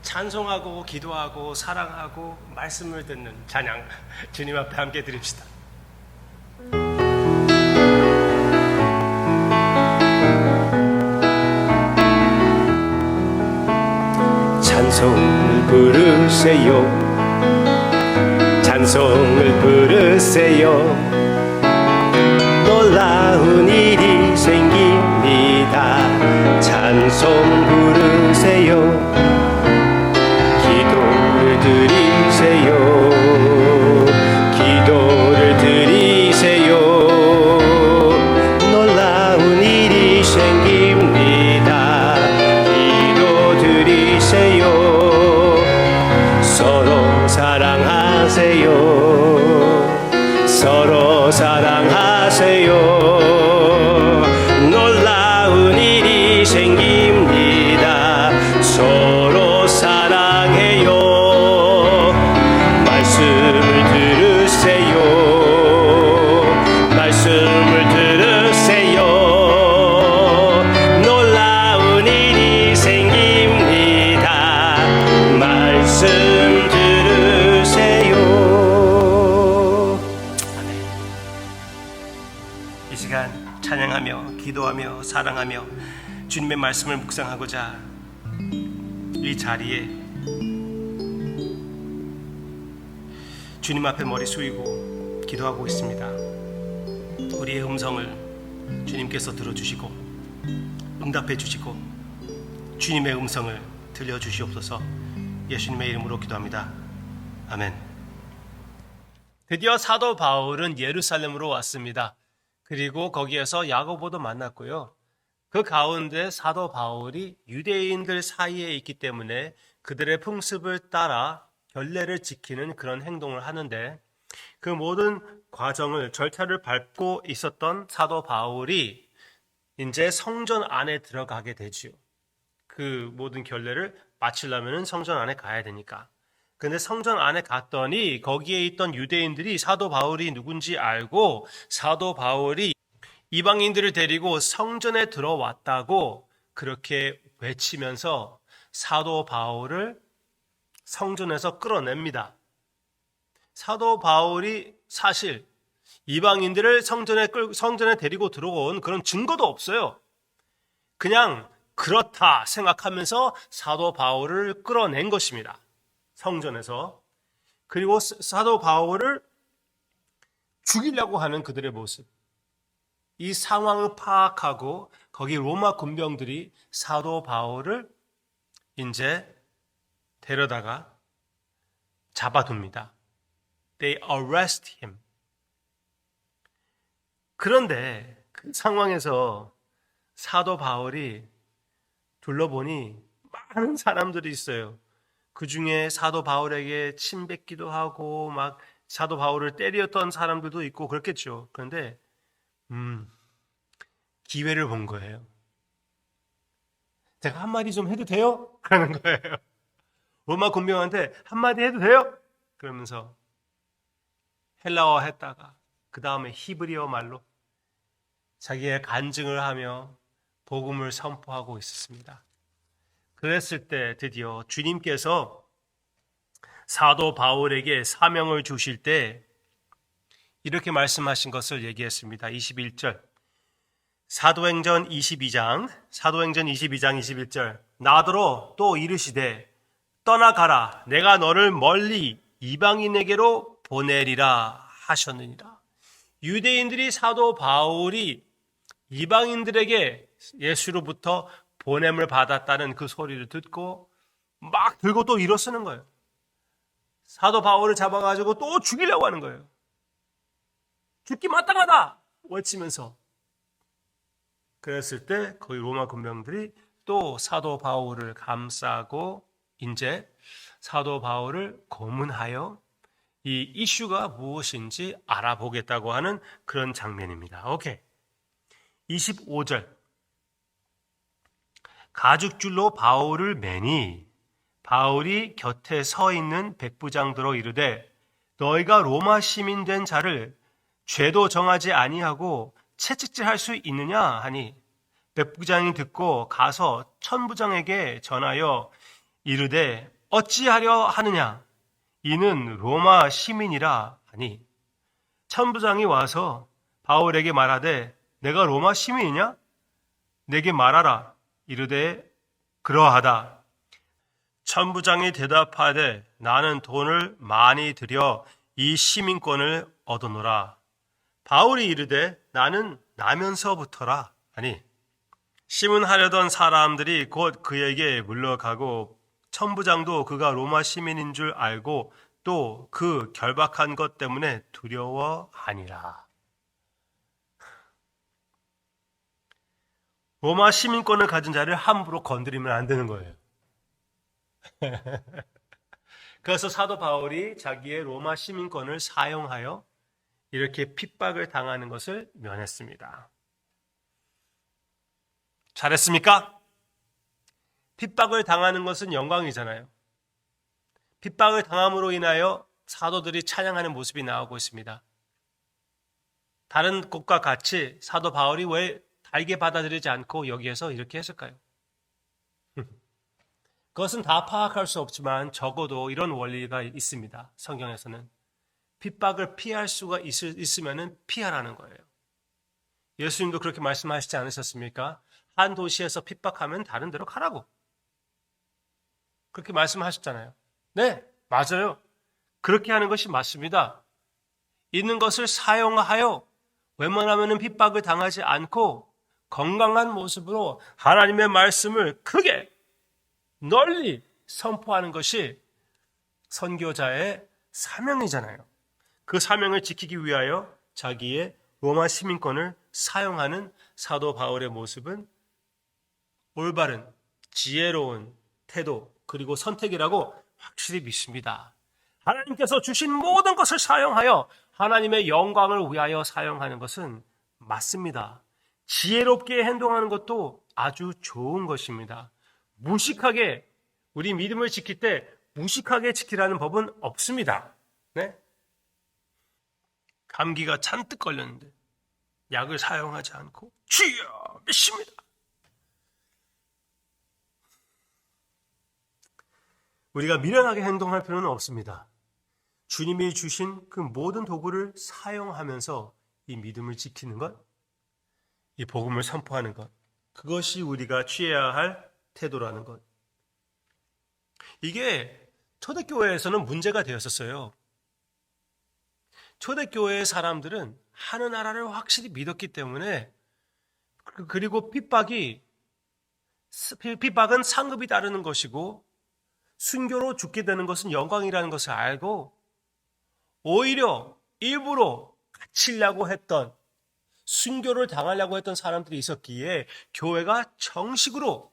찬송하고 기도하고 사랑하고 말씀을 듣는 찬양 주님 앞에 함께 드립시다. 찬송을 부르세요. 찬송을 부르세요. 놀라운 일이 생깁니다. 찬송 부르세요. 기도를 드리세요. 기도를 드리세요. 놀라운 일이 생깁니다. 기도 드리세요. 서로 사랑하세요. 서로 사랑하세요. 놀라운 일이 생깁니다. 서로 사랑해요. 말씀을 들으세요. 말씀을 들으세요. 놀라운 일이 생깁니다. 말씀 들으세요. 아멘. 이 시간 찬양하며 기도하며 사랑하며 주님의 말씀을 묵상하고자 이 자리에 주님 앞에 머리 숙이고 기도하고 있습니다. 우리의 음성을 주님께서 들어주시고 응답해 주시고 주님의 음성을 들려주시옵소서. 예수님의 이름으로 기도합니다. 아멘. 드디어 사도 바울은 예루살렘으로 왔습니다. 그리고 거기에서 야고보도 만났고요. 그 가운데 사도 바울이 유대인들 사이에 있기 때문에 그들의 풍습을 따라 결례를 지키는 그런 행동을 하는데, 그 모든 과정을 절차를 밟고 있었던 사도 바울이 이제 성전 안에 들어가게 되지요. 그 모든 결례를 마치려면 성전 안에 가야 되니까. 근데 성전 안에 갔더니 거기에 있던 유대인들이 사도 바울이 누군지 알고 사도 바울이 이방인들을 데리고 성전에 들어왔다고 그렇게 외치면서 사도 바울을 성전에서 끌어냅니다. 사도 바울이 사실 이방인들을 성전에 데리고 들어온 그런 증거도 없어요. 그냥 그렇다 생각하면서 사도 바울을 끌어낸 것입니다. 성전에서. 그리고 사도 바울을 죽이려고 하는 그들의 모습. 이 상황을 파악하고 거기 로마 군병들이 사도 바울을 이제 데려다가 잡아둡니다. They arrest him. 그런데 그 상황에서 사도 바울이 둘러보니 많은 사람들이 있어요. 그 중에 사도 바울에게 침 뱉기도 하고 막 사도 바울을 때렸던 사람들도 있고 그렇겠죠. 그런데 기회를 본 거예요. 제가 한마디 좀 해도 돼요? 그러는 거예요. 로마 군병한테 한마디 해도 돼요? 그러면서 헬라어 했다가 그 다음에 히브리어 말로 자기의 간증을 하며 복음을 선포하고 있었습니다. 그랬을 때 드디어 주님께서 사도 바울에게 사명을 주실 때 이렇게 말씀하신 것을 얘기했습니다. 21절. 사도행전 22장 21절. 나더러 또 이르시되 떠나가라. 내가 너를 멀리 이방인에게로 보내리라 하셨느니라. 유대인들이 사도 바울이 이방인들에게 예수로부터 보냄을 받았다는 그 소리를 듣고 막 들고 또 일어서는 거예요. 사도 바울을 잡아가지고 또 죽이려고 하는 거예요. 죽기 마땅하다 외치면서. 그랬을 때 거기 로마 군병들이 또 사도 바울을 감싸고 이제 사도 바울을 고문하여 이 이슈가 무엇인지 알아보겠다고 하는 그런 장면입니다. 오케이. 25절. 가죽줄로 바울을 매니 바울이 곁에 서 있는 백부장들어 이르되 너희가 로마 시민 된 자를 죄도 정하지 아니하고 채찍질할 수 있느냐 하니 백부장이 듣고 가서 천부장에게 전하여 이르되 어찌하려 하느냐? 이는 로마 시민이라 하니 천부장이 와서 바울에게 말하되 내가 로마 시민이냐? 내게 말하라. 이르되 그러하다. 천부장이 대답하되 나는 돈을 많이 들여 이 시민권을 얻어노라. 바울이 이르되 나는 나면서부터라 하니 시문하려던 사람들이 곧 그에게 물러가고 천부장도 그가 로마 시민인 줄 알고 또 그 결박한 것 때문에 두려워하니라. 로마 시민권을 가진 자를 함부로 건드리면 안 되는 거예요. 그래서 사도 바울이 자기의 로마 시민권을 사용하여 이렇게 핍박을 당하는 것을 면했습니다. 잘했습니까? 핍박을 당하는 것은 영광이잖아요. 핍박을 당함으로 인하여 사도들이 찬양하는 모습이 나오고 있습니다. 다른 곳과 같이 사도 바울이 왜 달게 받아들이지 않고 여기에서 이렇게 했을까요? 그것은 다 파악할 수 없지만 적어도 이런 원리가 있습니다. 성경에서는 핍박을 피할 수가 있으면 피하라는 거예요. 예수님도 그렇게 말씀하시지 않으셨습니까? 한 도시에서 핍박하면 다른 데로 가라고. 그렇게 말씀하셨잖아요. 네, 맞아요. 그렇게 하는 것이 맞습니다. 있는 것을 사용하여 웬만하면 핍박을 당하지 않고 건강한 모습으로 하나님의 말씀을 크게 널리 선포하는 것이 선교자의 사명이잖아요. 그 사명을 지키기 위하여 자기의 로마 시민권을 사용하는 사도 바울의 모습은 올바른 지혜로운 태도 그리고 선택이라고 확실히 믿습니다. 하나님께서 주신 모든 것을 사용하여 하나님의 영광을 위하여 사용하는 것은 맞습니다. 지혜롭게 행동하는 것도 아주 좋은 것입니다. 무식하게 우리 믿음을 지킬 때 무식하게 지키라는 법은 없습니다. 네? 감기가 잔뜩 걸렸는데 약을 사용하지 않고 주여 믿습니다. 우리가 미련하게 행동할 필요는 없습니다. 주님이 주신 그 모든 도구를 사용하면서 이 믿음을 지키는 것, 이 복음을 선포하는 것, 그것이 우리가 취해야 할 태도라는 것. 이게 초대교회에서는 문제가 되었었어요. 초대교회의 사람들은 하늘나라를 확실히 믿었기 때문에 그리고 핍박은 상급이 따르는 것이고 순교로 죽게 되는 것은 영광이라는 것을 알고 오히려 일부러 갇히려고 했던 순교를 당하려고 했던 사람들이 있었기에 교회가 정식으로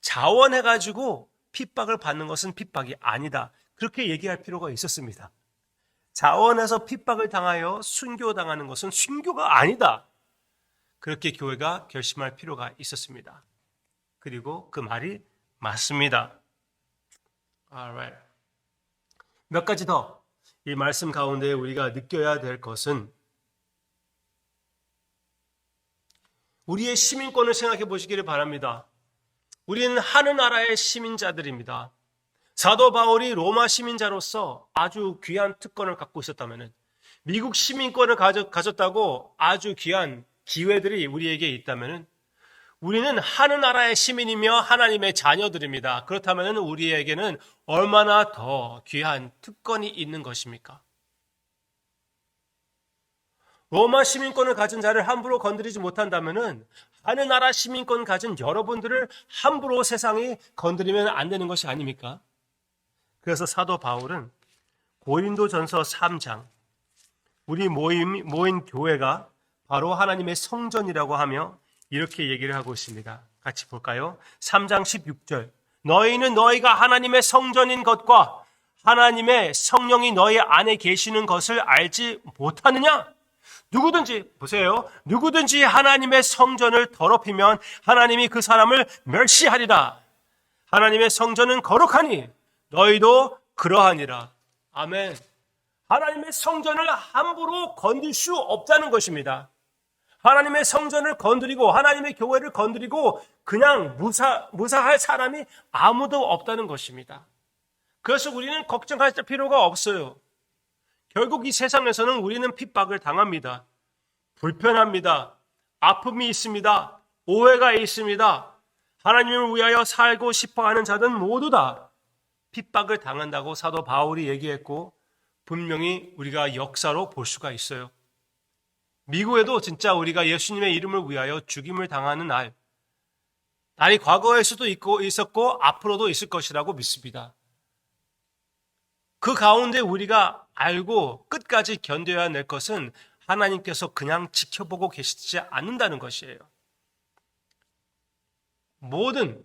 자원해가지고 핍박을 받는 것은 핍박이 아니다. 그렇게 얘기할 필요가 있었습니다. 자원해서 핍박을 당하여 순교당하는 것은 순교가 아니다. 그렇게 교회가 결심할 필요가 있었습니다. 그리고 그 말이 맞습니다. Alright. 몇 가지 더 이 말씀 가운데 우리가 느껴야 될 것은 우리의 시민권을 생각해 보시기를 바랍니다. 우리는 하늘나라의 시민자들입니다. 사도 바울이 로마 시민자로서 아주 귀한 특권을 갖고 있었다면 미국 시민권을 가졌다고 아주 귀한 기회들이 우리에게 있다면 우리는 하늘나라의 시민이며 하나님의 자녀들입니다. 그렇다면 우리에게는 얼마나 더 귀한 특권이 있는 것입니까? 로마 시민권을 가진 자를 함부로 건드리지 못한다면 하늘나라 시민권 가진 여러분들을 함부로 세상이 건드리면 안 되는 것이 아닙니까? 그래서 사도 바울은 고린도전서 3장 우리 모인 교회가 바로 하나님의 성전이라고 하며 이렇게 얘기를 하고 있습니다. 같이 볼까요? 3장 16절 너희는 너희가 하나님의 성전인 것과 하나님의 성령이 너희 안에 계시는 것을 알지 못하느냐? 누구든지 보세요. 누구든지 하나님의 성전을 더럽히면 하나님이 그 사람을 멸시하리라. 하나님의 성전은 거룩하니 너희도 그러하니라. 아멘. 하나님의 성전을 함부로 건들 수 없다는 것입니다. 하나님의 성전을 건드리고 하나님의 교회를 건드리고 그냥 무사할 사람이 아무도 없다는 것입니다. 그래서 우리는 걱정할 필요가 없어요. 결국 이 세상에서는 우리는 핍박을 당합니다. 불편합니다. 아픔이 있습니다. 오해가 있습니다. 하나님을 위하여 살고 싶어하는 자들 모두 다 핍박을 당한다고 사도 바울이 얘기했고 분명히 우리가 역사로 볼 수가 있어요. 미국에도 진짜 우리가 예수님의 이름을 위하여 죽임을 당하는 날이 과거에 수도 있었고 앞으로도 있을 것이라고 믿습니다. 그 가운데 우리가 알고 끝까지 견뎌야 할 것은 하나님께서 그냥 지켜보고 계시지 않는다는 것이에요. 모든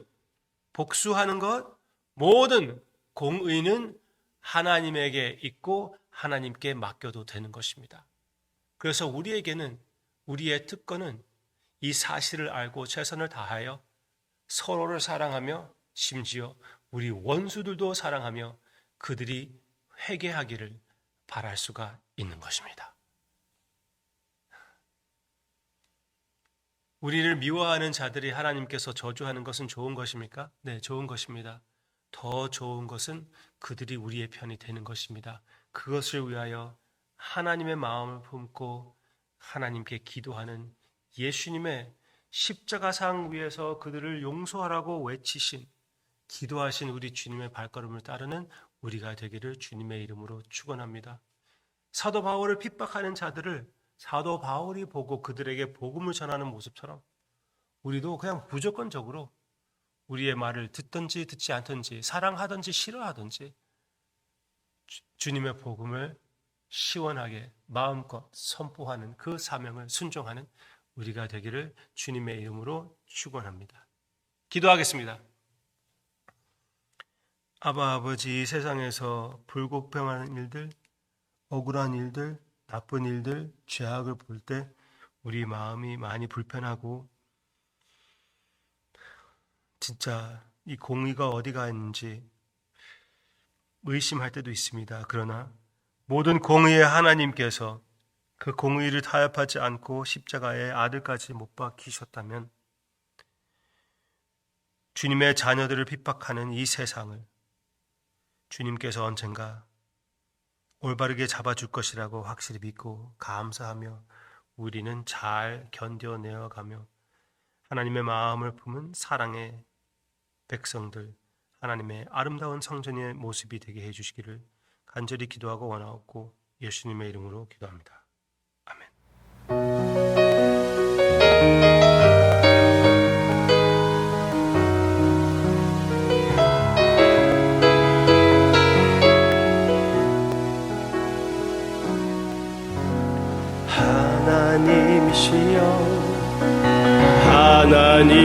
복수하는 것, 모든 공의는 하나님에게 있고 하나님께 맡겨도 되는 것입니다. 그래서 우리에게는 우리의 특권은 이 사실을 알고 최선을 다하여 서로를 사랑하며 심지어 우리 원수들도 사랑하며 그들이 회개하기를 바랄 수가 있는 것입니다. 우리를 미워하는 자들이 하나님께서 저주하는 것은 좋은 것입니까? 네, 좋은 것입니다. 더 좋은 것은 그들이 우리의 편이 되는 것입니다. 그것을 위하여 하나님의 마음을 품고 하나님께 기도하는 예수님의 십자가상 위에서 그들을 용서하라고 외치신 기도하신 우리 주님의 발걸음을 따르는 우리가 되기를 주님의 이름으로 축원합니다. 사도 바울을 핍박하는 자들을 사도 바울이 보고 그들에게 복음을 전하는 모습처럼 우리도 그냥 무조건적으로 우리의 말을 듣든지 듣지 않든지 사랑하든지 싫어하든지 주님의 복음을 시원하게 마음껏 선포하는 그 사명을 순종하는 우리가 되기를 주님의 이름으로 축원합니다. 기도하겠습니다. 아버지, 이 세상에서 불공평한 일들, 억울한 일들, 나쁜 일들, 죄악을 볼 때 우리 마음이 많이 불편하고 진짜 이 공의가 어디가 있는지 의심할 때도 있습니다. 그러나 모든 공의의 하나님께서 그 공의를 타협하지 않고 십자가에 아들까지 못 박히셨다면 주님의 자녀들을 핍박하는 이 세상을 주님께서 언젠가 올바르게 잡아줄 것이라고 확실히 믿고 감사하며 우리는 잘 견뎌내어가며 하나님의 마음을 품은 사랑의 백성들, 하나님의 아름다운 성전의 모습이 되게 해주시기를 간절히 기도하고 원하옵고 예수님의 이름으로 기도합니다. 아멘.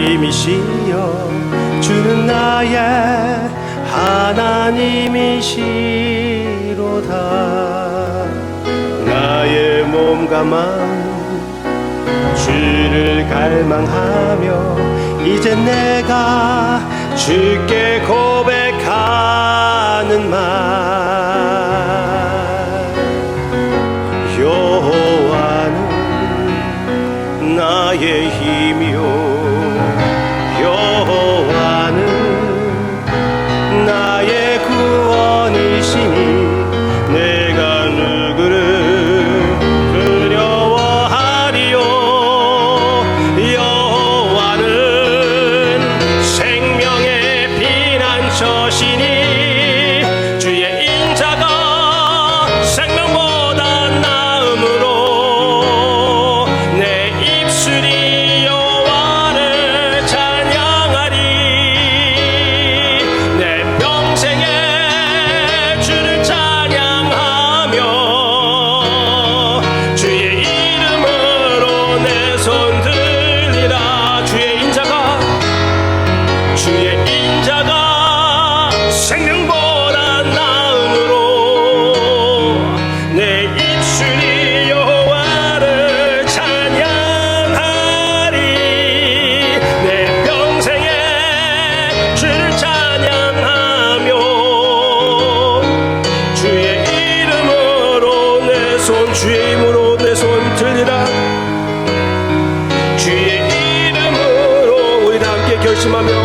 하나님이시여 주는 나의 하나님이시로다. 나의 몸과 마음 주를 갈망하며 이제 내가 주께 고백하는 말 여호와는 나의 힘이요 나의 구원이시니 내가 누구를 두려워하리요. 여호와는 생명의 피난처시니 주의 인자가 생명보다 나음으로 내 입술이 여호와를 찬양하리. 주를 찬양하며 주의 이름으로 내 손 들리라. 주의 인자가 생명보다 나음으로 내 입술이 여호와를 찬양하리. 내 평생에 주를 찬양하며 주의 이름으로 내 손 들리라. 말씀하며